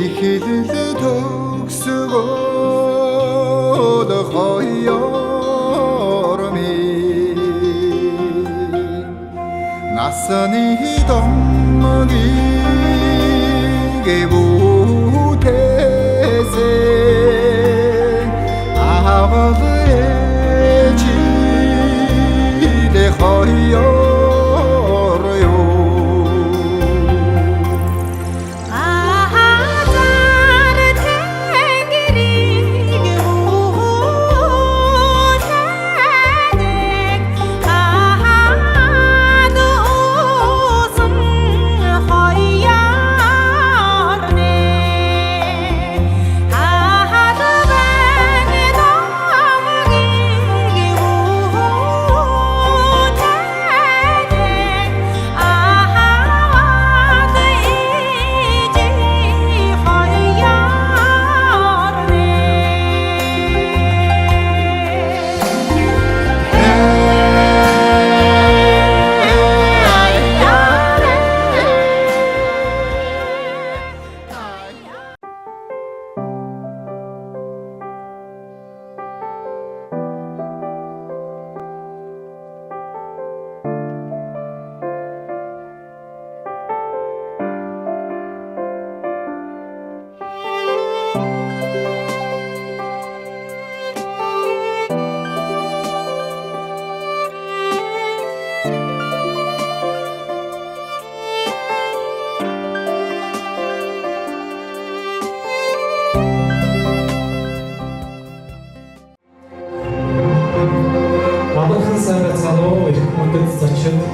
ихэл төгсгөл хоёрми насны домгийг бүтээсэн авал ээжидэ хоёрё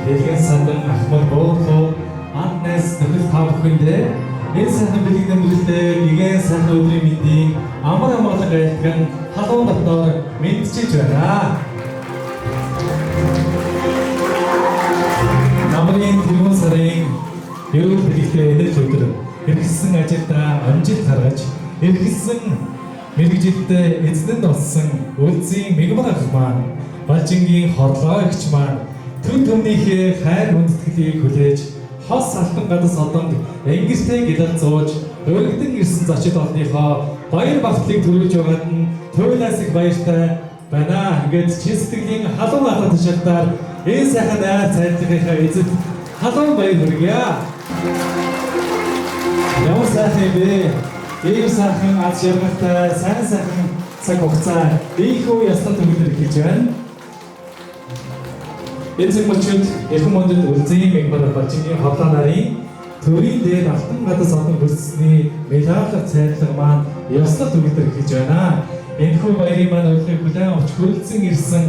Дэлгэн сандан ахмад боолоо антнес нөхөд та бүхэндээ энэ сайхан бэлэгдэн бүлэгтээ нэгэн сайхан өдрийн мэндийг амар амгалан айлтган халуун дотор мэдчиж байна. Намрын тэргуун сарын ерөөл бэлэгтээ энэс өдөр хэрэгсэн ажилдаа амжилт гаргаж хэрэгсэн мэрэгжилтэд эзэнд олсон үлзийн мэгмар ах маань Балжингийн хорлогч маань түн түмнийхээ хайр хүндэтгэлийг хүлээж хос алтан гадас одонд ангистэй гялал зууж өргөдөн ирсэн зочид олныхоо баяр багтлыг төрүүлж байгаад нь туйлаас их баяртай байна. Ингээд чин сэтгэлийн халуун атад тушаалтаар энэ сайхан найр цайрлагынхаа эзэд халуун баяр хүргье. Ямар сайхан юм бэ? Ийм сайхан аз жаргалтай сайхан цаг хугацаа ийхүү ястан төгөлдөр хийж байна. Эцэг мөчөд эрхэм мөндөд үлзийн мэгмар Балжингийн хоолой нарын төрийн дээд алтан гадас одон хүрсний мэлаалах цайрлага маань яслах төгөлдөр хийж байна. Энэхүү баярын маань өглөө хүлээн авч хүрэлцэн ирсэн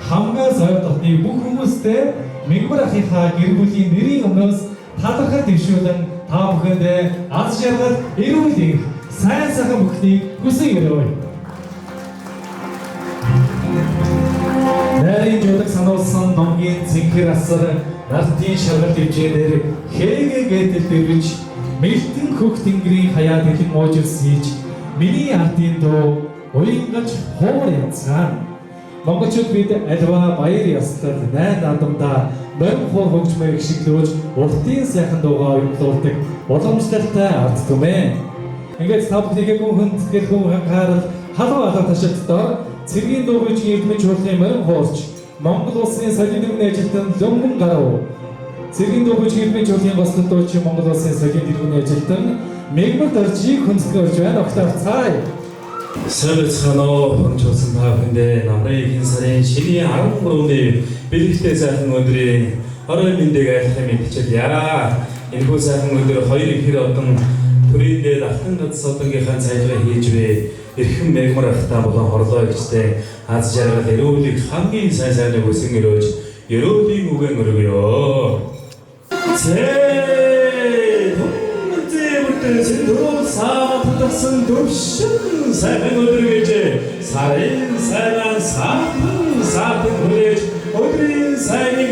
хамгаа сойр дотны бүх хүмүүстээ мэгмар ахынхаа гэр бүлийн нэрийн өмнөөс талархал дэвшүүлэн та бүхэндээ аз жаргал эрүүл их сайн сайхан бүхнийг хүсье. Нарийн жолог сануулсан номгийн цэнхэр асар нартын шаргал хэмжээгээр хээгээ гэдэл дэрвэж мэлтэн хөх тэнгэрийн хаяа дэлэн моожирсийж миний ардын дуу уянгаж хоор янцгаан монголчууд бид альва баяр ёслол найд адамдаа морин хуур хөгжмөө ихшиглөөж уртын сайхан дуугаа уянгалуулдаг уламжлалтай ард түмээ. Ингээд та бүхнийг хүнд гэрхэн анхаарал халуун алга ташаалтаар цэргийн дуугчийн эдмэж хурлын морин хуурч Монгол улсын соёлын иргэний ажилтан Лөнгөн гарав. Цэргийн дуугчийн эдмэж хурлын гослон дууч Монгол улсын соёлын иргэний ажилтан Мэгмар Доржийг хүндэтгэж байна. Огтав цай. Сэрцханоо хончулсан та бүхэндээ намрын энэ сарын шиний 13-ны бэлэгтэй сайхан өдрийн орой мэндийг айлтгахын мэдчилье. Энэхүү сайхан өдөр хоёр их хэр одон төрийн дээд алтан гадас одонгийнхаа цайгаа хийж вэ. Эрхэм мэгмар ахтай болон хорлогчтой аз жаргал эрүүлэг хамгийн сайн сайныг өсөн өрөөж ерөөлийн үгэн өргөё. Сэндөрөө саатдасан төвшин сайхан өдөр гэж сарын сайнаа саатан хүрээж өдрийн сайныг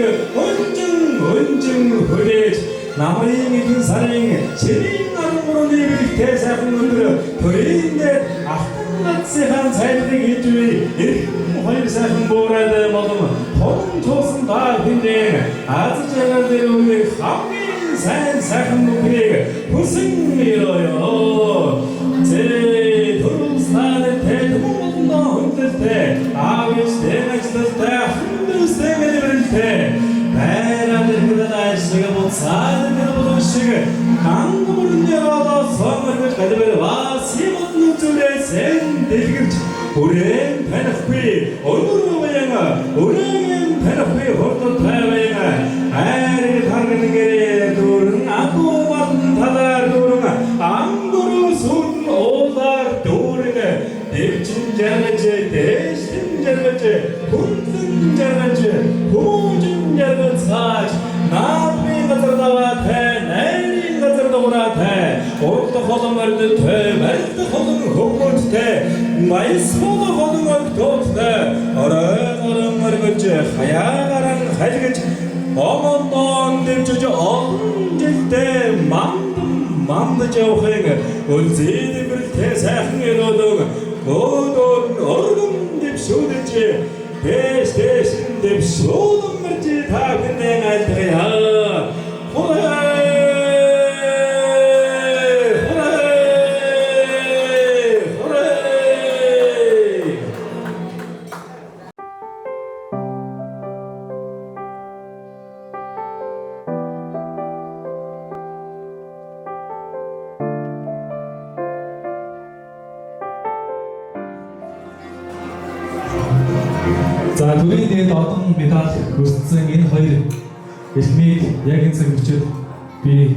өнжин хүрээж намрын нэгэн сарын шинийн 13-ны бэлэгтэй сайхан өдөр төрөйндээ алтан гадсынхаа цайрлагыг хийж буй эрхэм хоёр сайхан буурайд болон хон чуусан даа хүндээ 아주 잘 내려오는 хамгийн сайн сайхан бүхнийг хүсэн өрөөё. 제 도로사는 대동원도 흔들 때 아위스 대가지들 때 흔들스 대가지들 때 배라들 그다다 시가 못 사는 데로 시가 강물을 열어도 성을 가져버려 와 시못 줄에 센 대기를 오랜 배나후이 얼굴로 보양아 오랜 배나후이 홀도 타야양아 아이를 당기는 게 둘은 안고 받은 다다 둘은 안고로 손 오다 둘은 대친 잘하지 대신 잘하지 본승 잘하지 보증 잘하지 나비 가져다와 대 내리 가져다오라 대 오르다 허동할 때 말다 허동 허물 때 말소도 허동할 때 어렁어렁 말겠지 하야가랑 하지겠지 어머넌 댐주저 언질 때 맘도 저회가 언제든 그렇게 세상에로도 고돈 어른 댐쇼든지 대신 댐쇼든 말지 다 끝내갈 때야 호라이 За түрийн дээд одон медаль хүртсэн энэ хоёр элемийг яг энэ цаг үчид би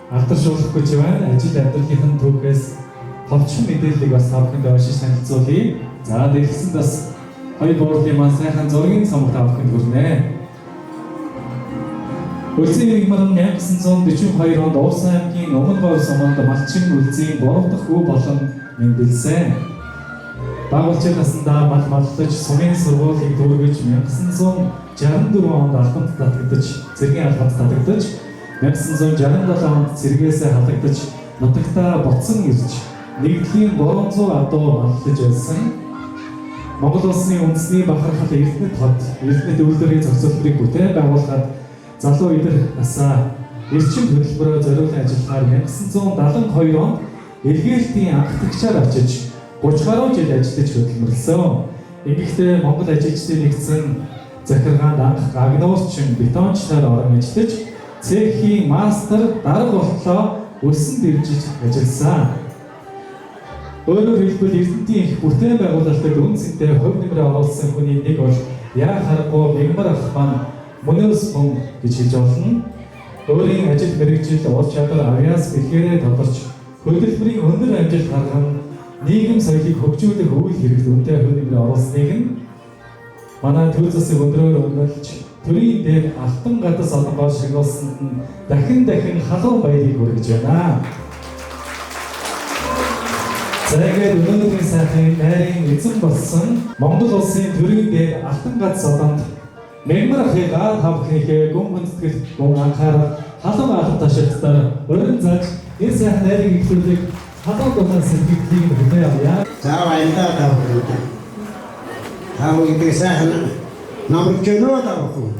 алдаршуулах гэж байна. Ажил амьдралын түүхээс товчхон мэдээллийг бас та бүхэнд уншиж танилцуулъя. За дэлгэсэн бас хоёр буурлын маань сайхан зургийн цомог та бүхэнд хүрнэ. Улсын иргэн 1942 онд Улс аймгийн Өмнө Говь суманд малчин үлзийн 3 дахь үе болон мэндэлсэн. Дагуулчид насандаа маллаж сумын сургуулийг дүүргэж 1964 онд албанд татагдаж, цэргийн албанд татагдаж, 1967 онд цэргээс халагдаж, нутагтаа буцан ирж, нэгдлийн 300 адуу маллаж байсан. Монгол улсны үндэсний бахархал Эрдэнэт хот, Эрдэнэт үйлдвэрийн зохицуулбарыг бүтээн байгуулахад залуу идэр насаа эрчим хөтөлбөрөөр зориулан ажиллахаар 1972 онд эргээлтийн анхдагчаар очиж 30 гаруй жил ажиллаж хөдөлмөрлсөн. Ингэхдээ Монгол ажилчдын нэгдсэн захиргаанд анх агнуурчин бетончноор орон ажиллаж, цехийн мастер дарга болтлоо өссөн дэмжиж ажилласан. Өөрөөр хэлбэл Эрдэнэтийн их бүтээн байгуулалтад үн цэнтэй хувь нэмрээ оруулсан хүний нэг бол яа харахгүй Мягмар ах маань мөнөөс мөн гэж хэлж болно. Өөрийн ажил мэргэжил ур чадвар авьяас бэлгээрээ тодорч хөдөлмөрийн өндөр амжилт гарган нийгэм соёлыг хөгжүүлэх үйл хэрэгт үнэтэй хувь нэмрээ оруулсныг нь манай төл засаг өндрөөр өнөөлж төрийн дээр алтан гадас олонгоор шагнуулсанд нь дахин халуун баярыг хүргэж байна. Зэрэгээр өнөөдрийн сайхан найрын эзэн болсон Монгол улсын төрийн дээр алтан гадас олонд Мягмар ахыг та бүхнийхээ гүн хүндэтгэл гүн анхаарал халуун алга ташаалтаар өрн заг энэ сайхан найрыг ихлүүлэх халуун дулаан сэтгэлийг хүлээн авъя. За баярлалаа та бүхэнд. Та бүхэнд сайхан намрч өнөө та бүхэн.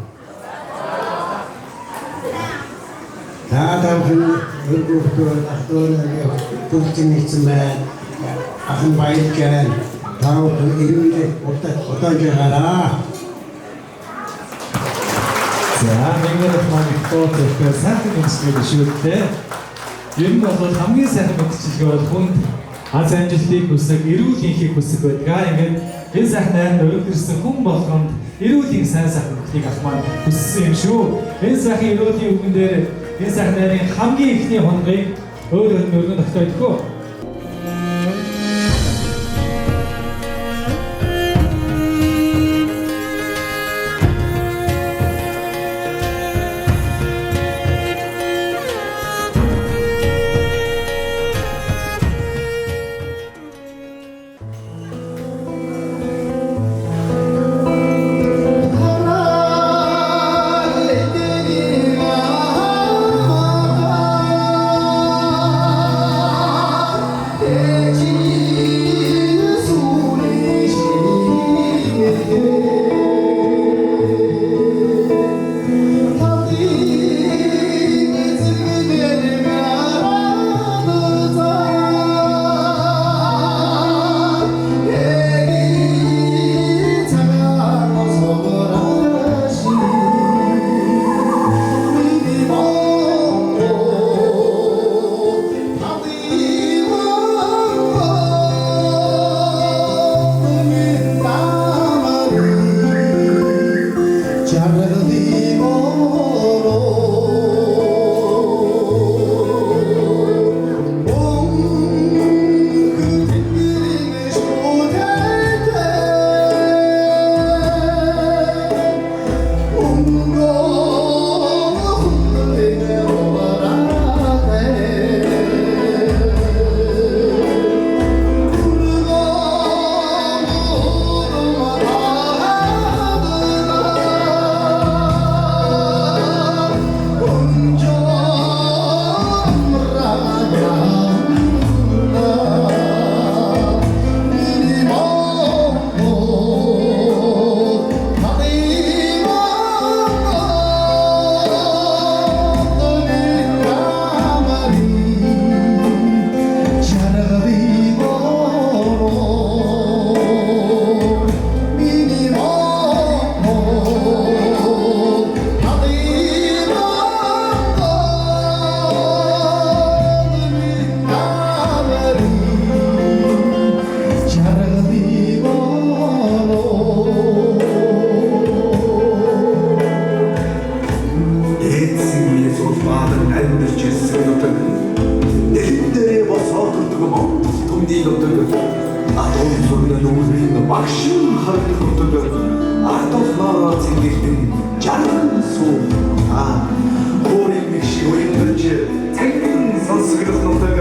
Та бүхэн өргөдөө ахтуураа бүгдийн нэгсэн байна. Ахын баярлж байна. Та бүхэн ирүүл удаа жагараа. За Мягмар ах маань фото сайхан юмсгий шүлтэй. Ер нь бол хамгийн сайхан мэдчилгээ бол хүнд аз амжилтыг хүсэх, эрүүл энхийг хүсэх байдаг. Ингээд энэ сайхан найранд өргөдөрсөн хүн болгонд эрүүлийн сайн бүхнийг ах маань хүссэн юм шүү. Энэ сайхан эрүүлийн үгэн дээр энэ сайхан найрын хамгийн ихний хонгыг өөр өргөн тогтоодгоо. 아 бадан амьдарч ирсэн нутаг дэлхийд дээрээ босоод ирдэг Монгол түмний нутаг адуун зүрнэн үүлбийн багшин харагдах нутаг ард олноороо цэнгэлтэн жаргал суу өөрийн мэгшиг уянгалж цагийн сонсгох нутаг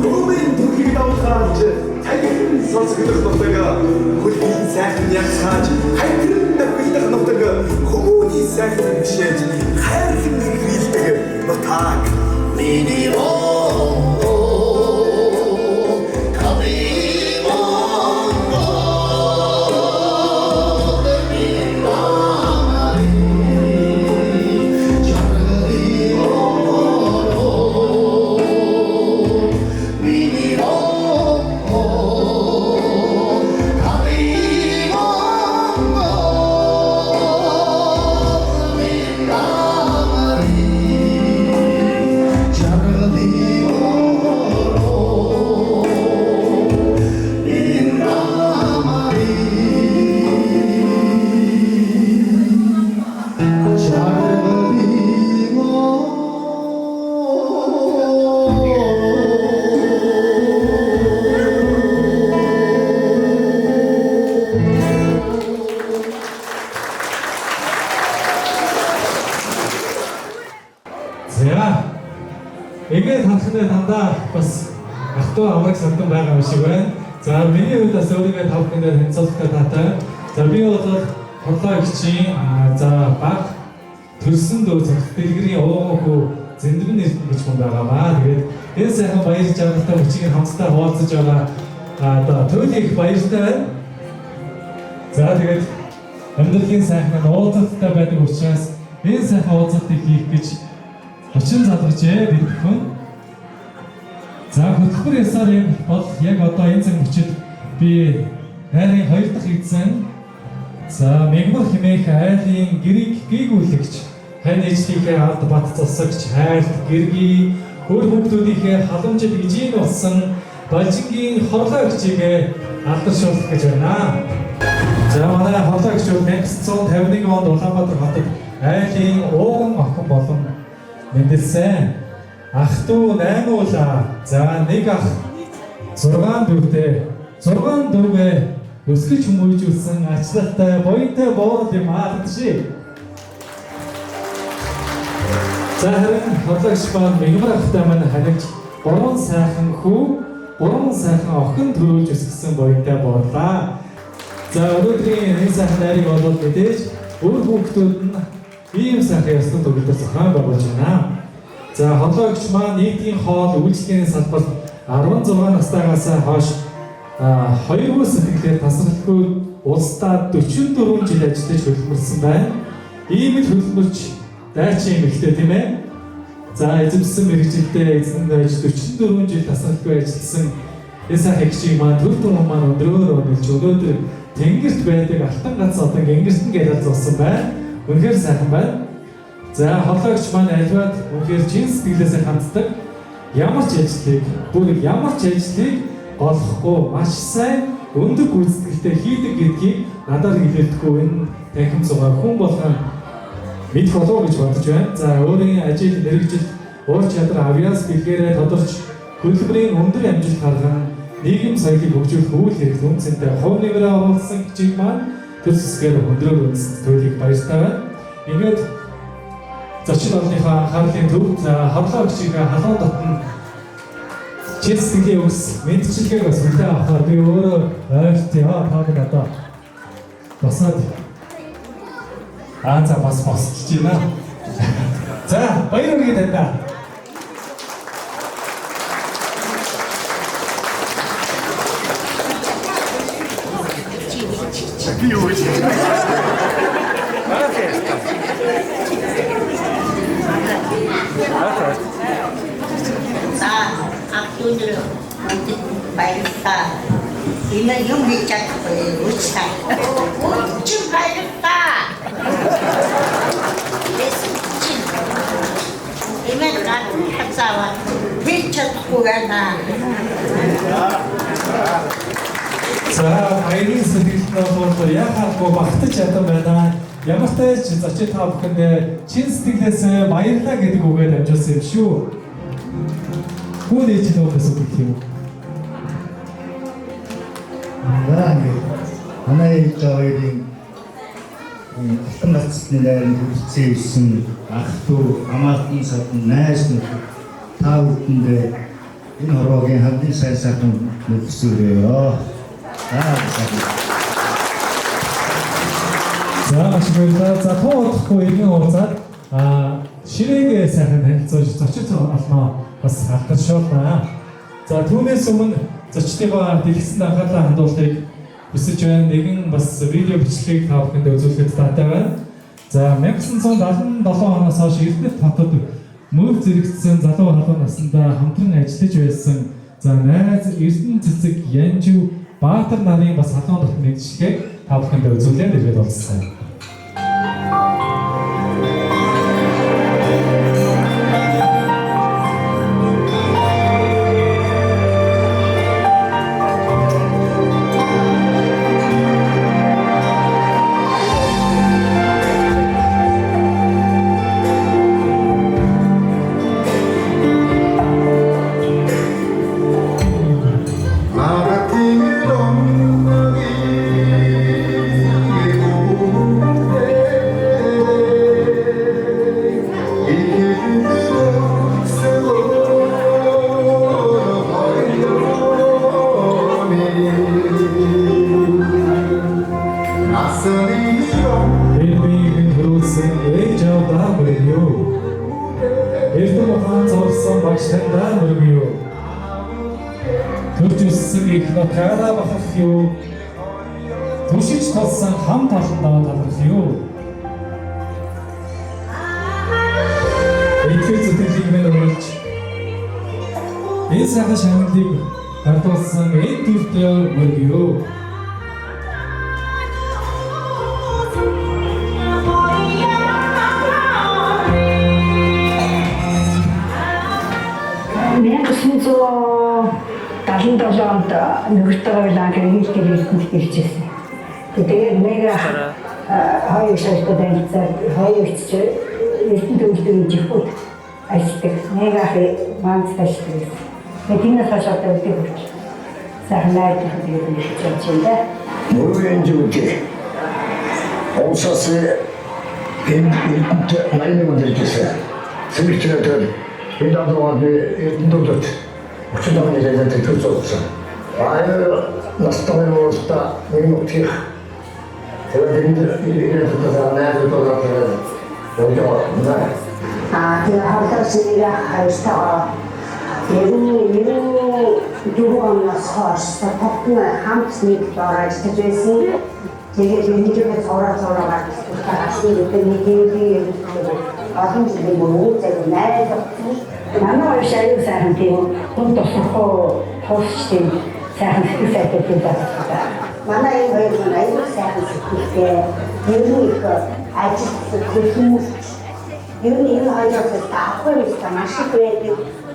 хөөмийн түлхийг давхаарч цагийн сонсгох нутаг хөлгийн сайхан ягсааж хайрын давхилдах нутаг хүмүүний сайхан бишээж хайрлан хэрэглэдэг нутаг миний ингээд ханхны дандаа бас ахтуу амраг сардан байгаа юм шиг байна. За миний хувьд бас өөрийгөө тав хүнээр хэмцүүлэхтэй таатай. За би бол хорлоо гिचийн за баг төрсөн дөө цагт дэлгэрийн ууггүй зэндвэн нэртэн гэж хүн байгаа маа. Тэгээд энэ сайхан баяр жаргалтай хүчийг хамтдаа хуваалцаж байгаа одоо туйлын их баяртай байна. За тэгээд амьдралын сайхан уулзалттай байдаг учраас энэ сайхан уулзалтыг хийх гэж Очин задарчээ бид бүхэн. За хөтөлбөр ясаар юм бол яг одоо энэ цаг мөчид би хайрын 2 дахь эзэн за мегмар хэмээх айлын гэрийг гүйгүүлэгч хань ээжлийнхээ ард бат засагч хайрт гэргийн хөр хүүхдүүдийнхээ халамжид ижийн болсон Балжингийн хорлоогчийг алдаршуулах гэж байна. За манай хорлоогч 1951 онд Улаанбаатар хотод айлын ууган охин болон мэндэлсэн ах トゥ 8 уулаа за нэг ах 6 дүүтэй 6 дүүгээ өсгөж хүмүүжүүлсэн ачлалтай буянтай боол юм аадчих. За харин хорлогч маань мэгмар ахтай маань харигч 3 сайхан хүү 3 сайхан охин төрүүлж өсгсөн буянтай боорлаа. За өнөөдрийн энэ сайхан найрыг бол мэдээж өөр хүүхдүүд нь ийм сайхан ясны төгөлдөр зохион байгуулж байна. За хорлогч маань нийтийн хоол үйлчлэгийн салбарт 16 настайгаас хойш 2 сэтгэлээр тасралтгүй улсдаа 44 жил ажиллаж хөдөлмөрсөн байна. Ийм л хөдөлмөрч дайчин эмэгтэй тийм ээ. За эзэмсэн мэргэжилдээ эзэн байж 44 жил тасралтгүй ажилласан эсэх хэгчийг маань төр туран маань өндрөөр өнөлж өнөөдөр тэнгэрт байдаг алтан гац одоо гингэртэн гэж залцсан байна. Үнэхээр сайхан байна. За хорлогч маань альваад үнэхээр чин сэтгэлээсээ ханддаг ямар ч ажлыг бүр ямар ч ажлыг олохгүй маш сайн өндөр гүйцэтгэлтэй хийдэг гэдгийг надад хэлэлдэхгүй энэ танхим цугаар хүн болгон мэдэх болов гэж бодож байна. За өөрийн ажил мэргэжил уур чадвар авьяас бэлгээрээ тодорч хөдөлмөрийн өндөр амжилт гарган нийгэм соёлыг хөгжүүлэх үйл хэрэгт үнцэнтэй хувь нэмрээ оруулсан гिचиг маань төр зэсгээр өндрөөр үндэст төлөвийг баяртай байна. Ингээд зочин орныхоо анхаарлын төвд хорлоогчийг халуун дотн чин сэтгэлийн үс мэдчилгээ бас үлдээ авахаар би өөрөө ойлт яа таадаг одоо босоод за бас босч байна. За баяр хүргэе тандаа. Би юу гэж Aktuner bayılta. Yine yumuşak uçta. Uçun bayılta. Resim. Hemen kadın kazawa. Bir çatkuğuna. За баярын сэтгэлд бол яхахгүй багтаж чадсан байна. Ямар ч тач зочид та бүхэндээ чин сэтгэлээс баярлалаа гэдэг үгээр амжуулсан юм шүү. Хүн ээж нь өөрөөс өгөх юм. Манай ээж хоёрын алтан нацны дайранд хүрсэн ирсэн ах トゥ амаалтан садан найз нөхөд та бүхэндээ энэ хорвогийн хамгийн сайн сайхан мэдсүрээ. За маш баярлалаа. За тоодохгүй иргэн уулзаад ширээгээ сайхан танилцуулж зочид олноо бас харах шуулнаа. За түүнээс өмнө зочдынхоо дэлгэцэнд анхаарлаа хандуулахыг хүсэж байна. Нэгэн бас видео бичлэгийг та бүхэндээ үзүүлэхэд таатай байна. За 1977 оноос хойш Эрдэнэт хотод мөв зэрэгцсэн залуу халуун насндаа хамтран ажиллаж байсан. За найз Эрдэнэ цэцэг Янжив Баатар нарын бас халуун дотны мэдчилгээг та бүхэндээ үзүүлээд ирээд болсон. Түшиж толсон хам талдаа талах юу. Эдгээр зүтгэлийг мэн өргөж энэ сайхан шагналыг гардуулсан энэ төртөө өргөё. Талантолоонд нөгөөтэйгээ лагерийг хэлтэнд ирчихсэн. Тэгээд нэг хоёр шатад танилцаад хоёрч эрдэнэ төвлөрийн жихүүд ажилладаг. Нэг ахи манц ажилладаг. Тэднээс хашаад өгдөг. Сахнаад тэгээд хэлж байна. Мөрөнд жүжиг. Онсос энэ нарийн үдирчсэн. Сэмэгчнээр энэ даваад эрдэнэ төвлөрт Учитывая это чувствуется. А настроение просто не мутих. Это не 제가 하루살씨가 하이스타가 예루 두루가면서 스타트나 함스닉 떨어지게 됐으니 되게 민족에 돌아가고 같이 이렇게 얘기 아무튼 뭐 제가 나에서 나는 샤이오 사람한테 좀 더 서고 호스팅 사람한테 생각했다. 만나이 거기서 나이도 사람한테 예루니까 아직 그 이런 하이라서 다 보이니까 맛있게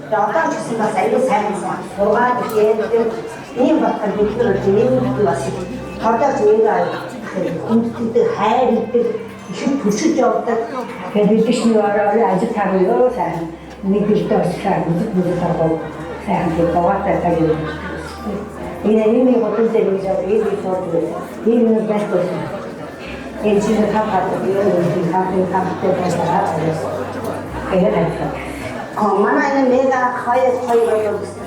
저도 지금 살고 살면서 뭐가 이렇게 이 밖에 비트를 지내는 것이 저도 제가 그 하이를 그 부수적다 그 비트시와를 아주 다르요 사람 니들도 사람 누구도 사람들 도와다 가지고 이미 어떤 데서 이리 저도 이미 베스트 엔진을 타고 이런 감도 만나는 내가 거의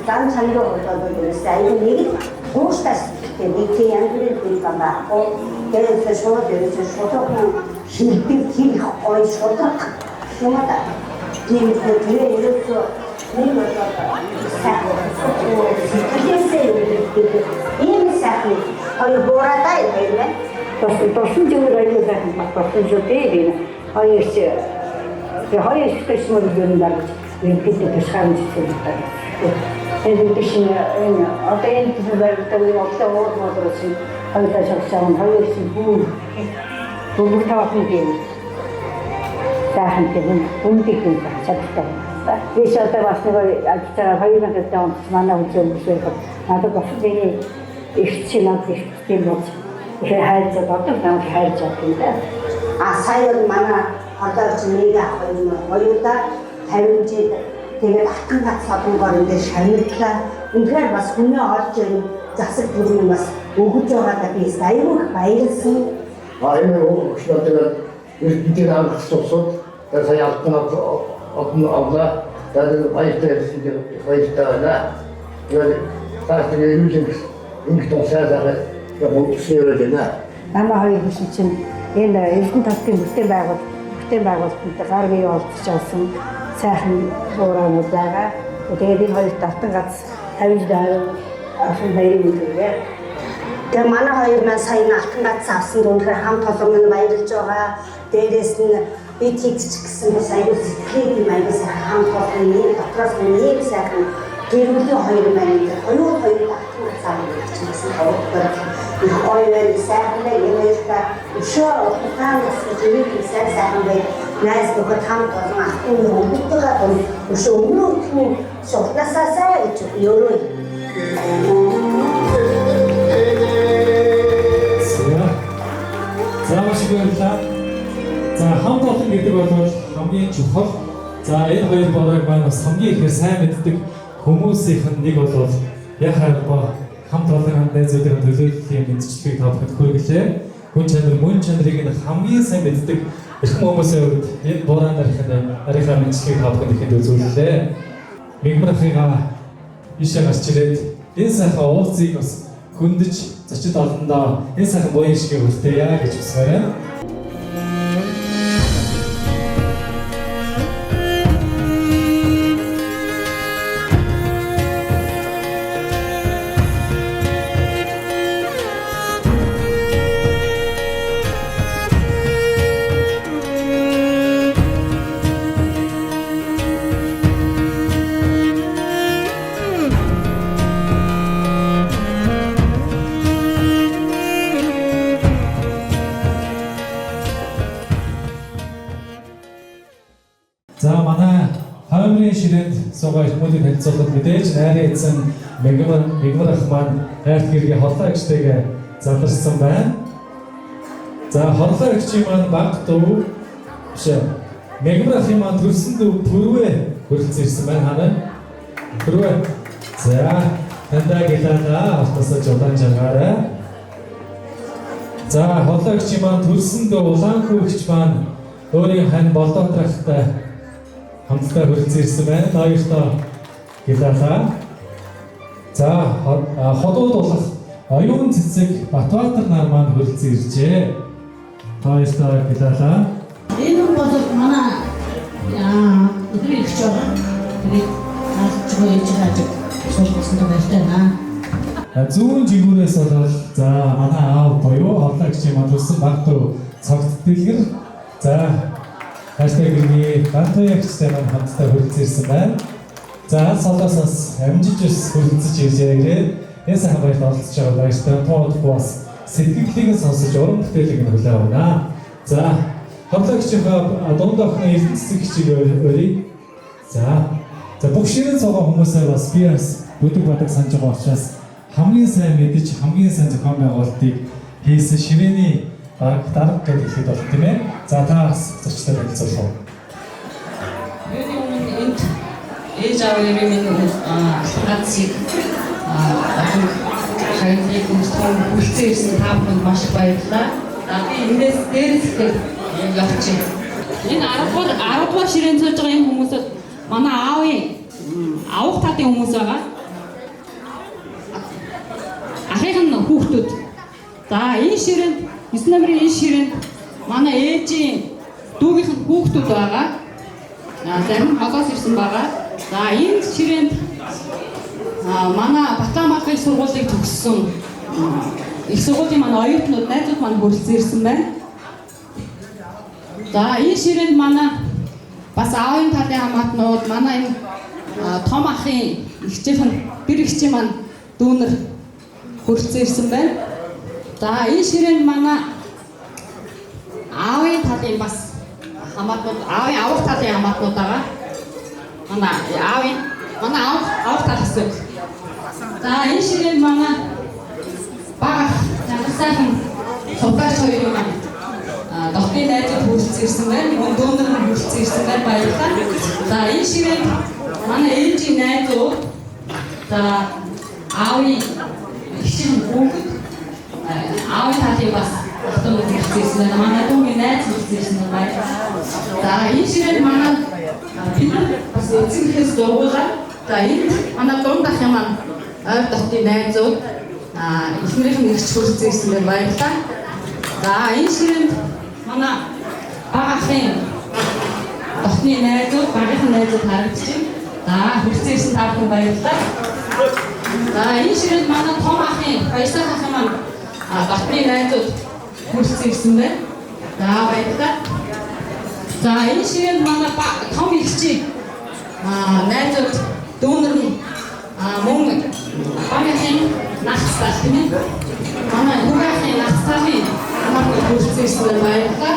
딴 산도 얻어도 그랬어요. 이게 무엇이다시 이렇게 양들을 보니까 맞고 그래서 저도 힘이 거의 저도 너무하다. 그래서 그래 이렇게 내가 사고 이미 사고 거의 뭐라다 이래. Тосын жөөр аюултай багтсан зүтэй хоёрч хоёрч төсмөр гэнээр бид тусгаан зүйлтэй. Тэгээд тийм энэ одоо энэ зүйлтэй октоо модросын хоёртай шавсан хоёрч бүгд тавахын тийм таахан тийм үндэхин чадтай. Биш одоо бас нэг ажлаа хоёрын гэдэг нь манай үзүүлэлт надад бас энэ их чинаа тийм болж хайж одоо намайг хайж байгаа юм да. Сая манай ордогч нэг ах хоёулаа 50 жил тэгээд атхан гат содонгоор ингэ шагналлаа. Үнэхээр бас хүний олж ирэх засаг бүрэн бас өгөж байгаадаа би аюул баярлсан. Энэ өгчлөлтөөр бидний авах сувсууд сая алтан авла тэгээд баяртай тэгээд таасны юуж ингэ тусаалаа яг Намаа хоёр биш чинь энэ эрдэнэ талтын бүтээн байгуулалтанд гар бие олдож авсан сайхан уурaanууд байгаа. Тэгээд энэ хоёр талтан гац 50 даа ахын баярын үеэр. Тэгээд манай хоёр маань сая алтан гац авсан үнэхээр хамт олон минь баярлж байгаа. Дээрээс нь би тэгч гэсэн бас аюул сэтгэлийн маяг сайхан хамт олон нэг дотроос нэг сайхан гэрүүлийн хоёр маань хоёр алтан гац авсан тавтар. Ойрын сайхан юмэйта өшөө ухаанаас живээх сайхан бай найс дөхөд хамт олон ахын хүмүүстээ өшөө өмнө сорнасаа гэж ёроо. За маш их баярлалаа. За хамт олон гэдэг бол хамгийн чухал. За энэ хоёр боройг маань бас хамгийн ихээр сайн мэддэг хүмүүсийнх нь нэг бол яхаа хамт олон найзуудын төлөөллийн мэдчилгээг тавхад хүргэлээ. Хүн чанар мөн чанарыг нь хамгийн сайн мэддэг эрхэм хүмүүсийн хувьд энэ бороо нарийнхаа мэдчилгээг тавхад ихэд үзүүллээ. Мигмархыгаа ишээ гарч ирээд энэ сайхан уулзыг бас хөндөж зочид олондоо энэ сайхан буян шигээ хүртээе гэж хүсмээр. За манай хоймрын ширээнд суугаа хүмүүнийг танилцуулахад мэдээж найрын эзэн Мигмар ах маань хайрт гэргийн хорлоо агчтайгээ заларсан байна. За хорлоо агчийн маань баг дүү биш Мигмар ахын маань төрсөн дүү Түрвэ хүрэлцэн ирсэн байна ханаа. Түрвэ. За тандаа гэлээ автосаж удаан жаргаарай. За хорлоо агчийн маань төрсөн дүү Улаанхүүгч маань өөрийн хань Болдоотрахтай хамтдаа хүрэлцэн ирсэн байна. Хоёртоо гэлээ. За ходууд болох оюун цэцэг Батбаатар нар маань хүрэлцэн иржээ. Хоёртоо гэлээ. Энэ бол манай өдрийн ихч байгаа. Тэгээд наачгүй яаж суулгасан байртай наа. Зүүн жигүүрээс болоод за манай аав боёо хорлогч юм төрсэн баг дүү цогт дэлгэр. За хэштегний бантаягчтай маань хамтдаа хүрэлцэн ирсэн байна. За солоосоос амжиж хүрэлцэж иржээ. Энэ сайхан баярт оролцож байгаа баяртай тоод бос сэтгэлийг сонсож уран бүтээлийг нь хүлээн авна. За хорлогчийнхаа дунд охины эрдэнэ цэцэг хичээг өрий. За бүх ширээ цогоо хүмүүсээ бас би бас бүдэг бодог санаж байгаа учраас хамгийн сайн мэдж хамгийн сайн зохион байгуулалтыг хийсэн ширээний дарга гэж хэлээд бол тийм ээ. За та бас зочтой танилцуулах уу? Энд ээж аавын минь ганцыг хайрыг хүлцэн ирсэн та бүхэнд маш их баярлалаа. Би эндээс дээрээс явчих. Энэ 10 дугаар ширээнд сууж байгаа энэ хүмүүсд манай аавын авах талын хүмүүс байгаа. Ахын хүүхдүүд. За энэ ширээнд 9 номерын энэ ширээнд манай ээжийн дүүгийнх нь хүүхдүүд байгаа. Зарим холоос ирсэн байгаа. За энэ ширээнд манай Батбаатарын сургуулийг төгссөн их сургуулийн манай оюутнууд найзууд маань хүрэлцэн ирсэн байна. За энэ ширээнд манай бас аавын талын хамаатнууд манай энэ том ахын ихчийнхэн гэр ихчийн маань дүүнэр хүрэлцэн ирсэн байна. За энэ ширээнд манай аавын талын бас хамаатнууд аавын авах талын хамаатнууд байгаа. Манай авах тал хэсэг. За энэ ширээнд манай баг сайхан сувгаач хоёрын маань дотны найзууд хүрэлцэн ирсэн байна. Мөн дүүнэр нь хүрэлцэн ирсэн байна. Баярлалаа. За энэ ширээнд манай ээжийн найзууд за аавын ихшин хүүхэд аавын талыг бас дотор хүрэлцэн ирсэн байна. Манай дүүний найз хүрэлцэн ирсэн байна. За энэ ширээнд манай бид бас эцэгнээс дуугуулаад за энэ манай дунд ах юм ойр дотны найзууд эхнэрийнх нь ирч хүрэлцэн ирсэн байна. Баярлалаа. За энэ ширээнд манай бага ахын дотны найзууд, багийнхын найзууд харагдаж байна. За хүрэлцэн ирсэн та бүхэн баярлалаа. За энэ ширээнд манай том ахын, баясаг ахын маань дотны найзууд хүрэлцэн ирсэн байна. За баярлалаа. За энэ ширээнд манай том ихчийн найзууд дүүнэр нь мөн багийнхын нахцтай тийм ээ. Манай хүүгийн нахцтай манай хүрэлцэн ирсэн баярлалаа.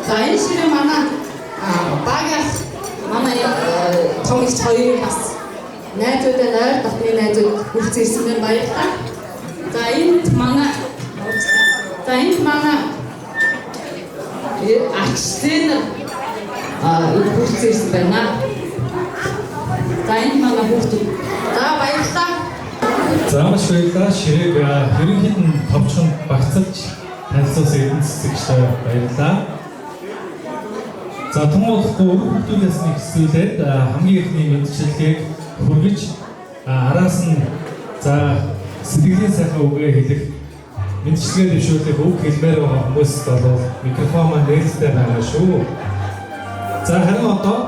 За энэ ширээ манай багаас манай том ихч хоёрын бас найзуудын ойр дотны найзууд хүрэлцэн ирсэн баярлалаа. За энд манай агчтэн хүрэлцэн ирсэн байна. За энэ манай хүүхдүүд. За баярлалаа. За маш баярлалаа. Ширээг ерөнхийд нь товчхон багцалж танилцуулсан эдийн засагчтай баярлалаа. За томоохгүй хүүхдүүдээс нэг хэсгүүлээд хамгийн ихний мэдчилгээг хүргэж араас нь за сэтгэлийн сайхан үгээ хэлэх мэдчилгээ дэвшүүлэх үг хэлмээр байгаа хүмүүст бол микрофон маань нээлттэй байгаа шүү. За харин одоо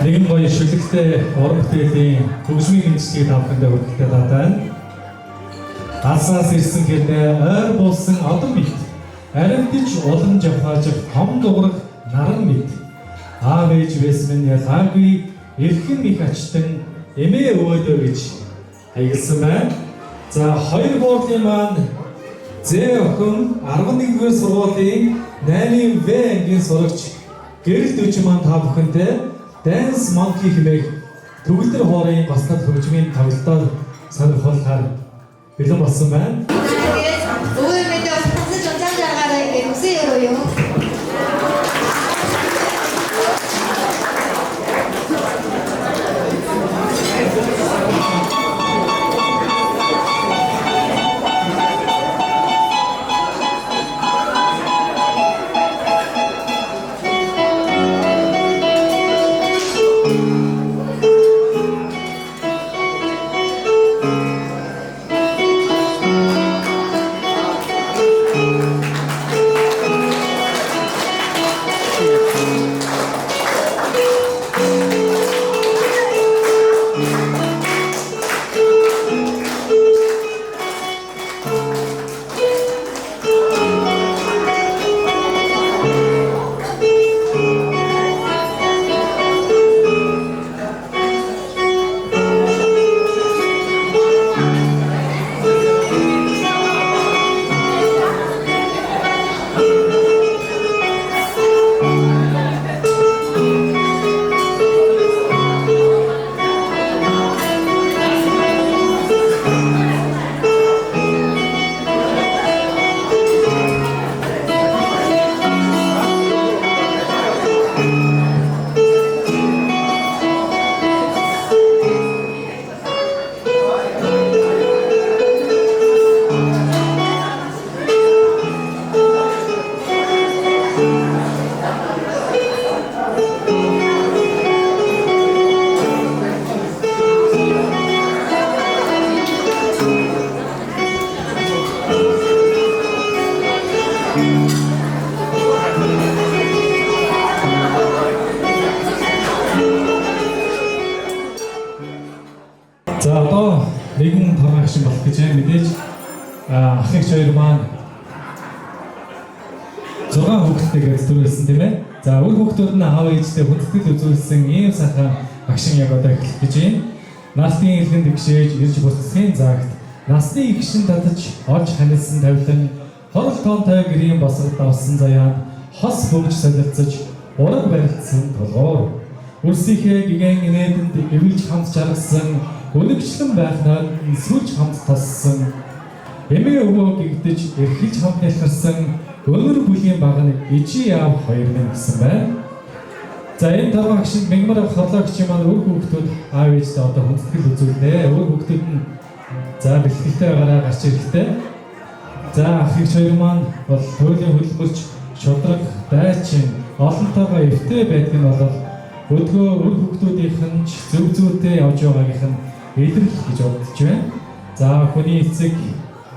нэгэн гоё шүлэгтэй уран бүтээлийн хөгжмийн мэдчилгээг тавхандаа хүргэхэд байна. Асаас ирсэн гэрнээ ойр болсон одон бит аримтж улам жавхааж том дуурах наран мэд аав ээж вэсмэн ялгаагүй эрхэм их ачтан эмээ өөдөө гэж хаягдсан байна. За хоёр гурлын маань Зэ охин 11-р сургуулийн 8-ын В ангийн сурагч гэрэл дөч маань та бүхэнтэй Dance Monkey хэмээх төгөлдөр хоорын баснад хөгжмийн тоглолтоор сонирхолтой бэлэн болсон байна. За одоо нэгэн том агшин болох гэж байна. Мэдээж ах эгч хоёр маань 6 хүүхэдтэйгээ төрүүлсэн тийм ээ. За үр хүүхдүүд нь аав ээжтэй хүндэтгэл үзүүлсэн ийм сайхан агшин яг одоо эхлэх гэж байна. Наалтын эрхэнд гişээж ирж бүртгэхийн загт насны игшин татаж олж ханилсан тавилан хорол тоонтой гэрийн босгод давсан заяанд хос бөмж солилцож ураг барилдсан толгоор үрсийнхээ гигэн инээдэнд эвэлж хамт жаргасан өнөгчлэн байхнаар сүлж хамт тассан Эмээ өвөө гэгдэж эрхэлж хамталсан өнөр бүлийн баг нь ижи яав 2000 гэсэн байна. За энэ таван агшин мягмар хорлогч маань өөр хүүхдүүд аав ээжтэй одоо хүндэтгэл үзүүлнэ. Өөр хүүхдүүд нь за бэлтгэлтэй байгаараа гарч ирэхтэй. За ах эгч хоёр маань бол туйлын хөдөлмөрч шудраг дайчин олонтойгоо эвтэй байдаг нь бол өдгөө өөр хүүхдүүдийнх нь зөв зүйтэй явж байгаагийнх нь илэрлэх гэж бодож байна. За хүний эцэг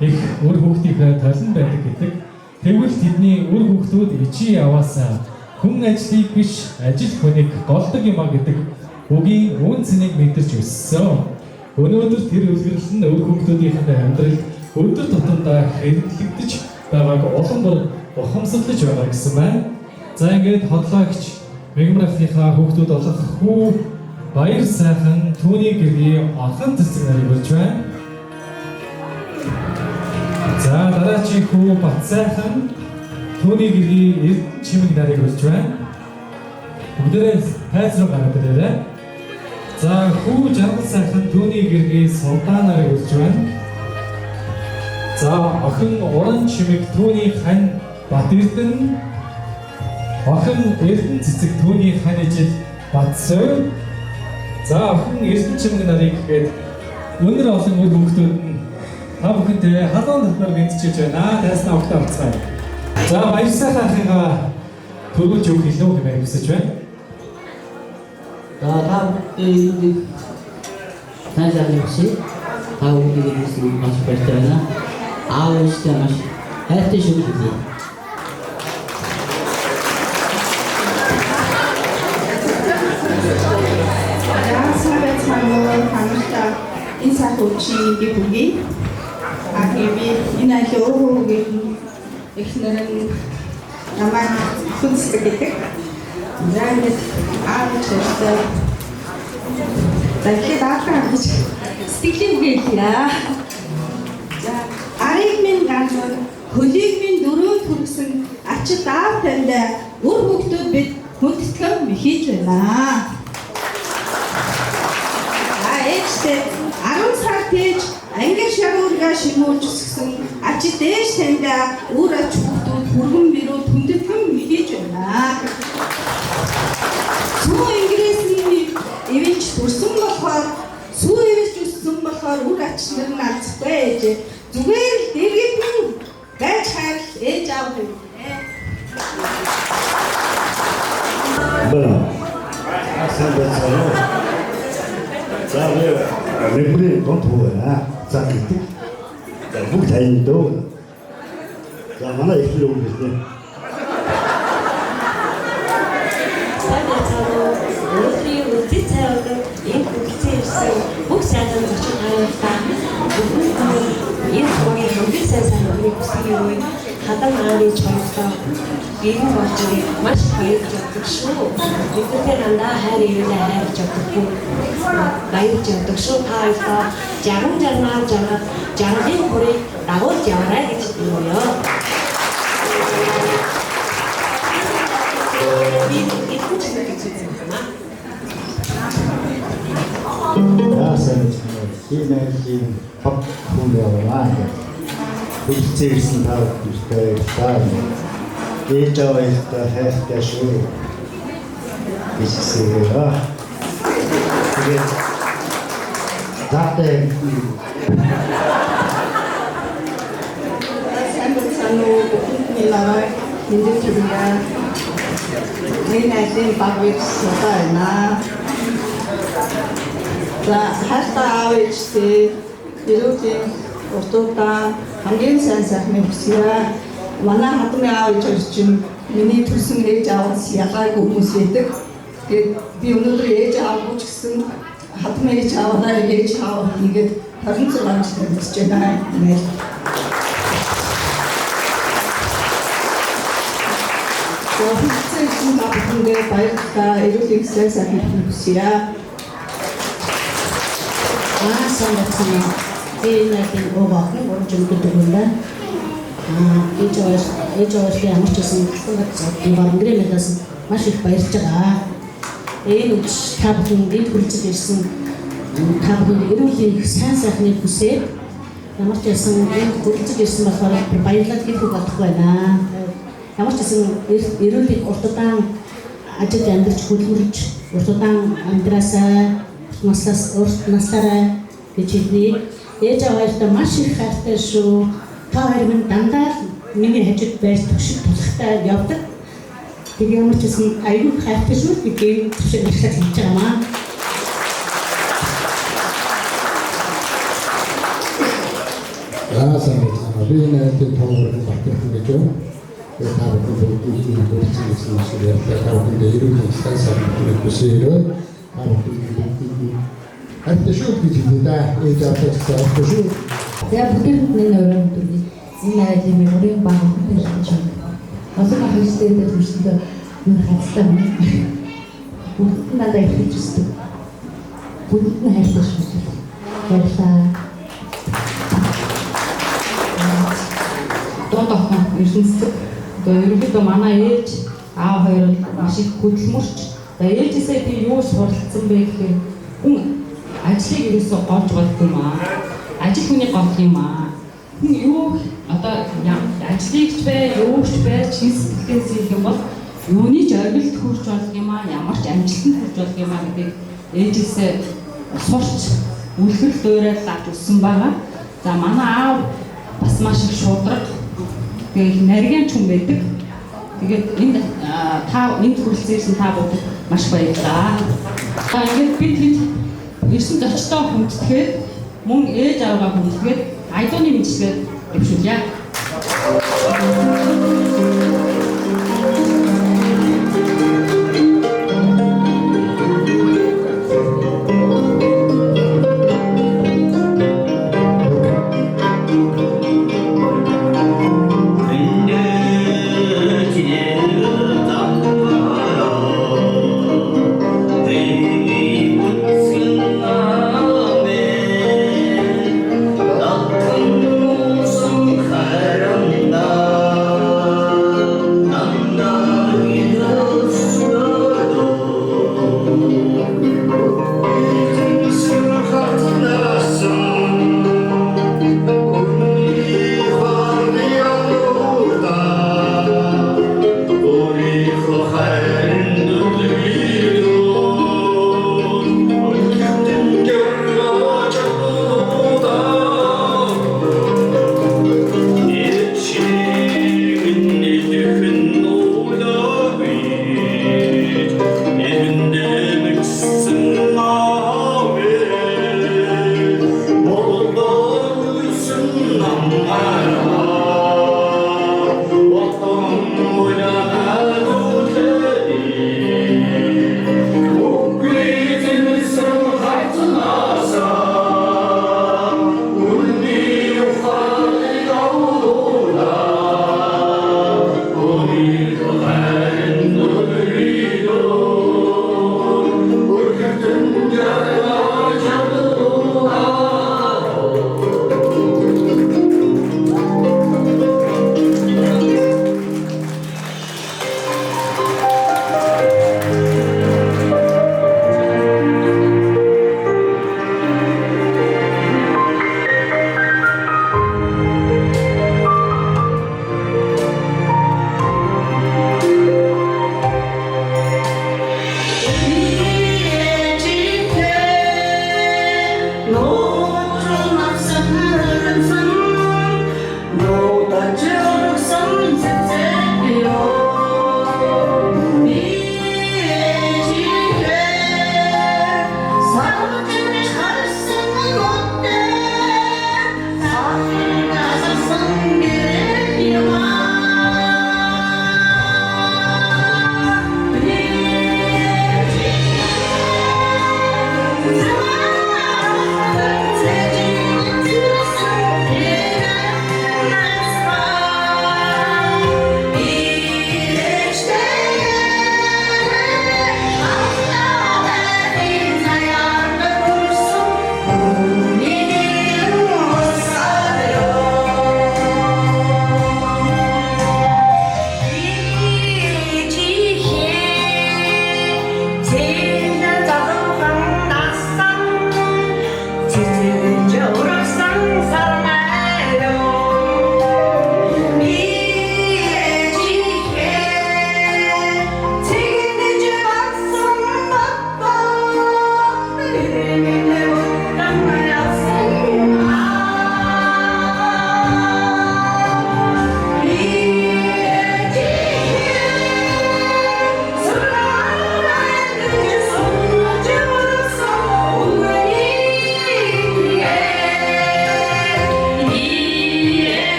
их өөр хүүхдийнхээ толон байдаг гэдэг. Тэгвэл тэдний өөр хүүхдүүд ичи яваасаа хүн ажлыг биш ажил хүнийг голдог юм а гэдэг үгийн үн цэнийг мэдэрч өссөн. Өнөөдөр тэр үлгэрэл нь өөр хүүхдүүдийнхээ амьдралд өдөр тутамдаа хэрэглэгдэж байгааг улам ухамсарлаж байгаа гэсэн байна. За ингээд хотлогч мягмархийнхаа хүүхдүүд болох хүү баяр сайхан түүний гэргийн орхон цэцэг нарыг болж байна. За дараагийн хүү бат сайхан түүний гэргийн эрдэнэ чимэг нарыг болж байна. Бүгдээрээ тайз руу гараад ирээрэй. За хүү жаргал сайхан түүний гэргийн султан нарыг болж байна. За охин уран чимэг түүний хань бат эрдэнэ. Охин эрдэнэ цэцэг түүний хань ижил бат сойр. За охин эрдэнэ чимэг нарыг гээд өнөр олон үр хүүхдүүд нь та бүхэнтэй халуун татвар бэлтжиж байна. Тайснаа огтаа авцгаая. За баяр сайхан ахыгаа төрүүлж өгөх илүү хэмээн хүсэж байна. За та бүхэнд тайлбар хийх та бүхэнд хэлсэн маш баяртай байна. Аав ээжтэй маш хайртай шүү дээ. Энэ сахиучин гибүги агиби энэ хөөгийн эхнэр нь намайг хүнсдэг гэдэг. Зайд аавчтай дахиад аахаа гэж сэтгэлийн үгэлээ. За ариг минь ганцхан хөлийг минь дөрөв төрсөн ачид аав таньда үр хөвгтүүд бид хүндэтгэн мөхиж байна. Ээжтэй 10 сар тээж англи шагуурга шимүүлж өсгсөн ачид ээж таньда үр ач хүүхдүүд хүргэн бирүү хүндэтгэн мөхиж байна. Сүү инглисний эвэлж төрсөн болохоор сүү эвэлж өссөн болохоор үр ач нар нь алцгүй ээж зүгээр л дэргэд нь байж хайр ээж аав юм. Бэлэн. Асан бацаа. За мэгмэрийн гонт хөөе. За гэдэг. За бүгд тань дөө. За манай ихлэр өгнө. Өөрийн үйл цайг энэ бүхцэн ирсэн бүх сайхан зочин хариултаа энэ бүгийн хамгийн сайн өгөх хүсдэг юм. Хадан аавч хоёроо энэ болжийг маш баярлж өгдөг шүү. Бидний дандаа хайр ирүүлээ хайрж өгдөг. Баярлж өгдөг шүү. Таалаа 60 хүрээ дагуулж яваарай гэж хэлмээр. Яасан хиймэлийн пап хүлээваа. Хүчтэйсэн тав бүхтэй таа. Ээж аваастай хайртай шүү. Бисэсээ. Тэгээд таатай 산도 북미나라 민주주의야 내나신 바비스가나 자 하스타 아웨치 이렇게 어떻다 хамгийн сайн сайхны хүсье манай хатны аавч орчин миний төрсөн ээж аавс ялгаагүй хүмүүс байдаг. Тэгээд би өнөөдөр ээж аавгүй ч гэсэн хатны ээж ааваа ээж аав хийгээд 26 жил амьдарч байна. Хүчтэй чинь бүгдээ баярлалаа. Эрүүл мэндийн сайхан хүсье. санагдсан энэ овоохны үржимтэй дүгнэлээ. Ээж аваасны ямар ч гэсэн энэ баримгэрээс маш их баярлж байгаа. Энэ үч та бүхэн дэд хүрэлцэж ирсэн та бүхэн эрүүл мэндийн сайн сайхныг хүсээд ямар ч байсан энэ хөлжиж ирсэн болохоор баярлалаа хэлэх болохгүй байна. Ямар ч гэсэн эрүүл мэнд урт удаан ажил амьдарч хөдөлмөрч урт удаан амьдраасаа урт наслаараа гэж хэлний. Ээж аваасаа маш их хайртай шүү. Та хоёр минь дандаа миний хажууд байж төгшөж тулахтай явдаг. Тэг ямар ч гэсэн аюул хайртай шүү гэдгийг төвшин хэлж байгаа маа. Сайн байна. Би энэ тоогоор батлах гэж байна. Тэгээд та бүхэн бүгдийг хэлсэн маш их ярьдаг. Та бүхэнд эрүүл мэндийн сайн хүсье. Хайртай шүү гэж хэлээ. Ээж аваасаа хайртай шүү. Яг бүгд нэг өрөөнд дүрний энэ айлын өрийн баг хийж байна. Олон ахистэй дээр хүсдэг юу хацтай юм. Бүгд надад хийж үздэг. Бүгд нь хайртай шүү. Баярлалаа. Доохон ертөнцөд ерөнхийдөө манай ээж аав хоёр маш их хөдөлмөрч. Ээжээсээ би юу суралцсан бэ гэхээр хүн ажлыг ерөөсөө голж болдгүй юм аа. Ажил хүний гол юм аа. Хүн юу одоо ажлыгч бай, юуч бай, чин сэтгэлээс хэлэх юм бол юуны ч оргилд хүрч болох юм аа, ямар ч амжилтанд хүрч болох юм аа гэдэг ээжээсээ сурч үлгэр дуурайд авч өссөн байгаа. За манай аав бас маш их шударга. Тэгээд нарийн ч хүн байдаг. Тэгээд энд хүрэлцээрсэн та бүхэнд маш баярлалаа. Ингээд бид ирсэн зочдоо хүндэтгээд мөн ээж аваагаа хүндэтгээд айдууны мэдчилгээ дэвшүүлье. 나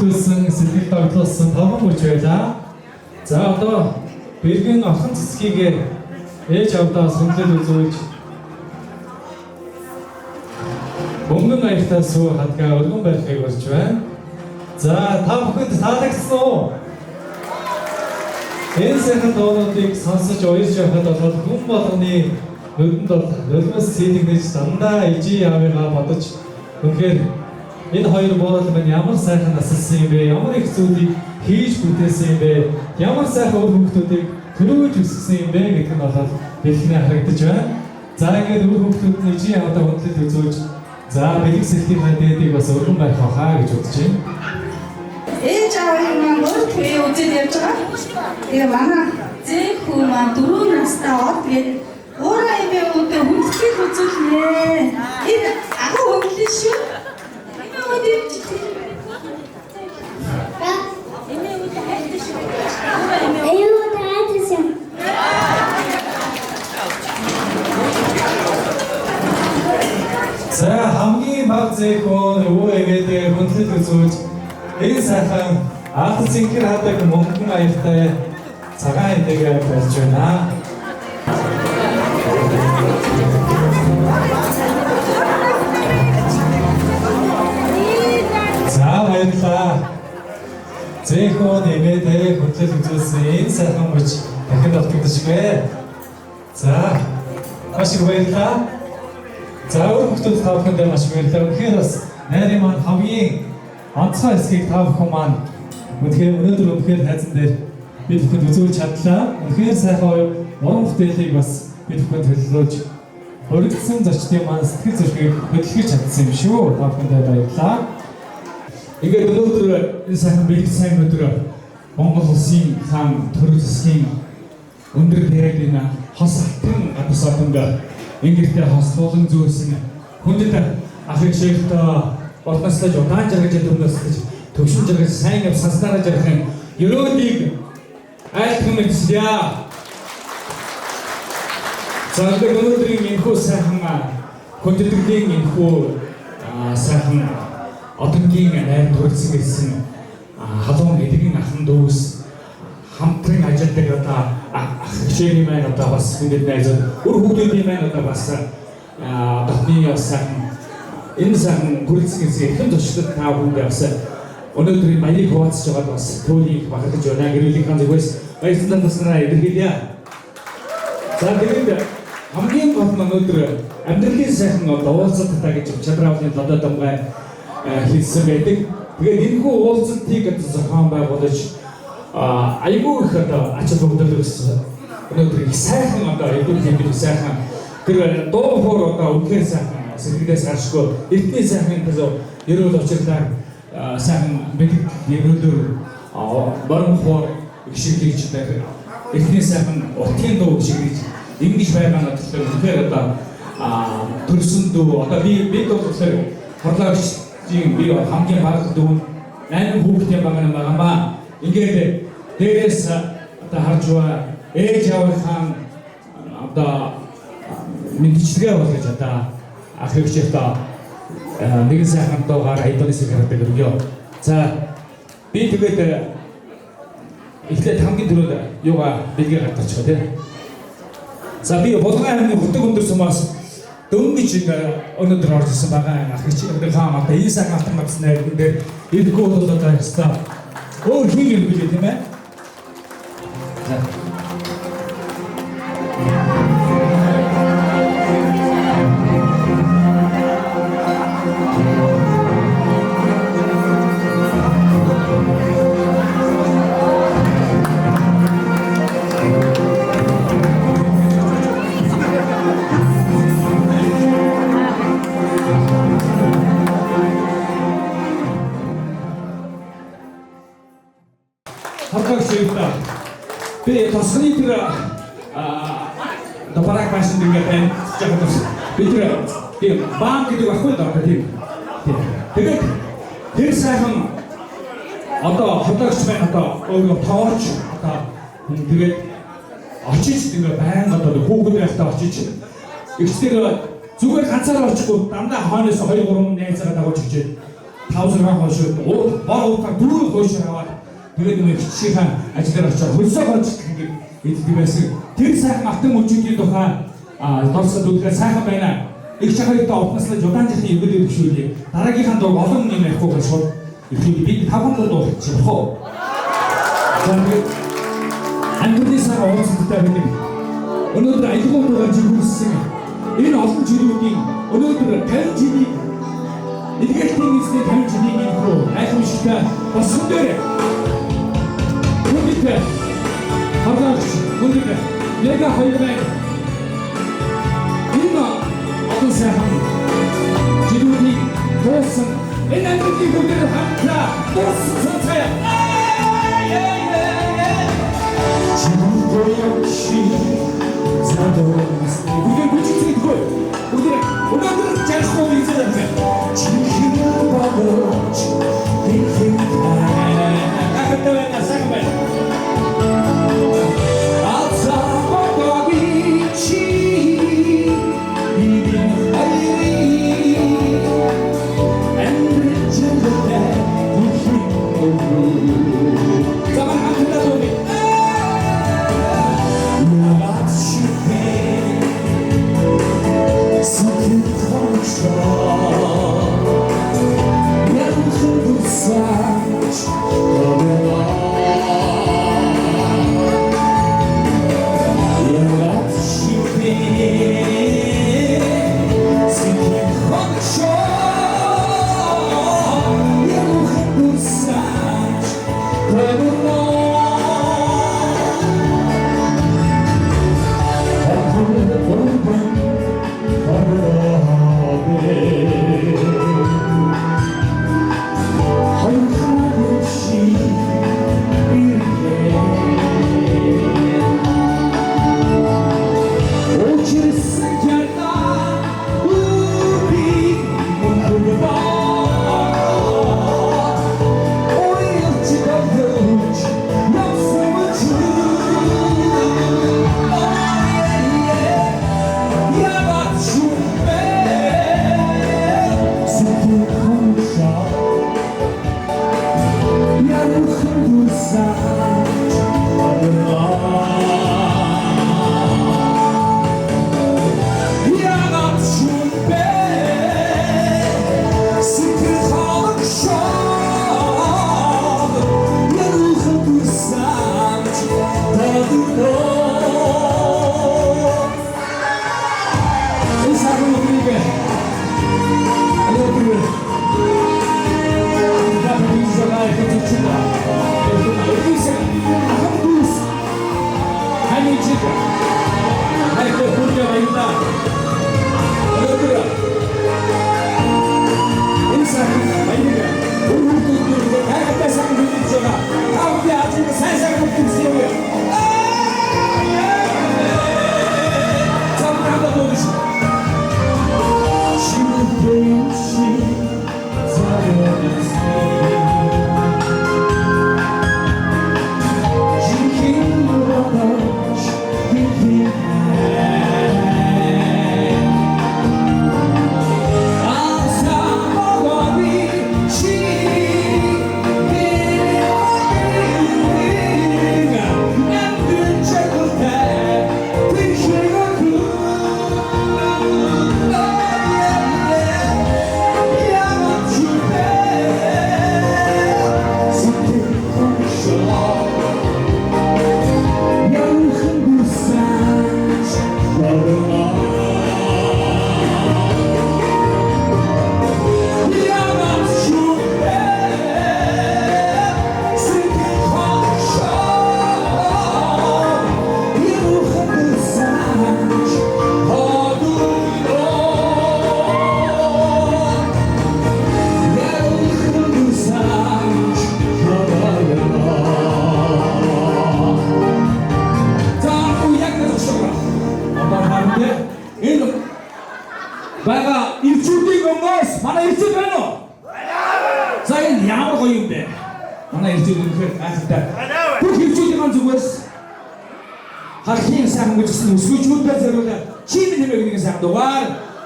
бэлтгэлсэн сэтгэл тогтолсон 5 хүч байлаа. За одоо бэргэн авсан цэцгийг ээж авдаа сүнлэл үзүүлж мөнгөн аягтаа суу хадгаа өргөн байхыг урьж байна. За та бүхэнд таалагдсан уу? Энэ сайхан доонуудыг сонсож уярж явахад бол хүн болгоны нүдэнд бол нулимс сэлгэж дандаа ижи явыгаа бодож үнэхээр энэ хоёр боол маань ямар сайхан насалсан юм бэ? Ямар их зүйлийг хийж бүтээсэн юм бэ? Ямар сайхан үр хүүхдүүдийг төрөөж өсгсөн юм бэ гэдэг нь бол дэлхийн харагдаж байна. За ингээд үр хүүхдүүдний ижи одоо хөндлөлт үзүүлж за бэлэг сэлтийн дээдийг бас өргөн байх хаа гэж бодож байна. Ээж аавын маань өөртөө үзэж явж байгаа. Тэгээ манай зээх хүү маань 4 настай од тэгээд өөрөө эмээ үүдээ хүндэтгэл үзүүлнэ. Энэ агуу хөндлөн шүү. Эмээ үүдээ хайртай шүү. Эмээ үүдээ хайртай шүү. За хамгийн бага зээх хүү өвөө эмээдээ хөндлөлт үзүүлж энэ сайхан алт зинхэр хадаг мөнгөн аягтай цагаан эдэгээ барьж байна. За баярлалаа. Зэхөө нэмэдээ хөтлөл үзүүлсэн энэ сайхан мөч дахин автагдчихвэ. За маш их баярлалаа. За өөр хүмүүс та бүхэндээ маш баярлалаа. Үнэхээр бас найрын маань хамгийн онцгой хэсгийг та бүхэн маань өнөөдөр үнэхээр хайзан дээр бид бүхэнд үзүүлж чадлаа. Үнэхээр сайхан уран бүтээлийг бас бид бүхэнд төлөвлөж өргөдсөн зочдын маань сэтгэл зүрхийг хөдөлгөж чадсан юм шүү. Та бүхэндээ баярлалаа. Ингээд өнөөдөр энэ сайхан бэлэг сайн өдөр Монгол улсын хаан төрөл засгийн өндөр дээд энэ хос алтан гадас одонд ингэртэй хослуулан зөөсөн хүндэт ах эгшээлтэй болнослож удаан жаргаж дүнэслэж төвшин жаргаж сайн яв саснараа жаргахын ерөөдийг айлтган мэдсэе. За өнөөдрийн энэхүү сайхан хүндэтгэлийн энэхүү сайхан одонгийн найр төрөлсөн гэсэн халуун эдгэн ахан дүүс хамтран ажилладаг одоо ах эгшээний маань одоо бас хүндэт найзууд үр хүүхдүүдийн маань одоо бас дотны бас сайхан энэ сайхан бүрэлдэхүүн эрхэм туршлагад та бүхэндээ бас өнөөдрийн баярыг хуваалцж байгаад бас түүнийг багтаж байна. Гэрүүлийнхэн зүгээс баярлалаа туснаа илэрхийлье. За тэгээд хамгийн гол нь өнөөдөр амьдралын сайхан уулзалт та гэж чадрын лодоо дамгай хийсэн байдаг. Тэгээд энэхүү уулзалтыг зохион байгуулж айгүй их одоо ач холбогдол өгсөн. Өнөөдөр их сайхан одоо эдгээр сайхан тэр дуу хоор одоо үнэхээр сайхан сэргээс гаршгүй эртний сайхан ерөөл очирлаар сайхан бэлэг ерөөлөөр баруун хоор гişгэж байдаг. Эртний сайхан уртын дуу гişгэж ингэж байгаа нь тэгэхээр үнэхээр одоо төрсөн дүү одоо би бол болохоор хорлогчдын би хамгийн бага дүү 8 хүүхдийн байгаа юм байна. Ингээд дээрээс одоо харж байгаа ээж аавынхаа одоо мэдчилгээ болгож одоо ах эгчтэй нэгэн сайхан дуугаар айдоны сэрэдэг өргөё. За би тэгээд эхлээд хамгийн түрүүнд юугаа бэлгээ гаргачихо тийм. За би Булган аймгийн Хөтөг өндөр сумаас дөнгөж өнөөдөр орж ирсэн байгаа ах эгчтэй хаан одоо энэ сайхан автан гацснаа дээр эдгүү бол одоо яста өөр хин юм билээ тийм ээ. За би тосгоны тэр допарак машин гэдэг нь би тэр банк гэдэг ахгүй даа тийм. Тэгээд тэр сайхан одоо хотогч байна одоо өөрөө тоорч одоо тэгээд очиж тэгээ баян одоо хүүхэд байхдаа очиж ихтэй зүгээр ганцаар очихгүй дандаа хойноос 2 3 найзгаа дагуулж өгчээ. 5-6 хойш бор уутаар дүүрэн хойш аваад тэгээд нэг хичээхэн ажлаар очиж хөлсөө болж ингэ иддэг байсан. Тэр сайхан автан мөчүүдийн тухай дорсод үдгээ сайхан байна. Их чахалтай овнослоо жудаанжихын өвөл өгшүүлээ. Дараагийнхаа дуу олон юм ярихгүй шууд ихэд бид 5 дуу чихөө. Тэгээд англи сар уулзалттай байдаг. Өнөөдөр аялал дуугаар жигүүлсэн. Энэ олон жилийн өнөөдөр 50 жилийн илгээлийн эзний 50 жилийн хөө айхмшигтай болсон дээр. Бүгд хараач бүгд яг хоёр байна. Энэ олон сайхан жилийн хөөсөн энэ англи бүгд хамтдаа туссан цая. Чимдоёши задорос бүгд бүжигтэй хөө өнөөдөр жаргал хийсэн. Чихэн багш чихэн ахтавна сагбай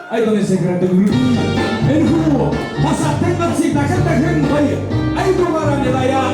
Ai dove sei grande guruna e huo passa tempo si da canta hen vai ai dovara ne da ya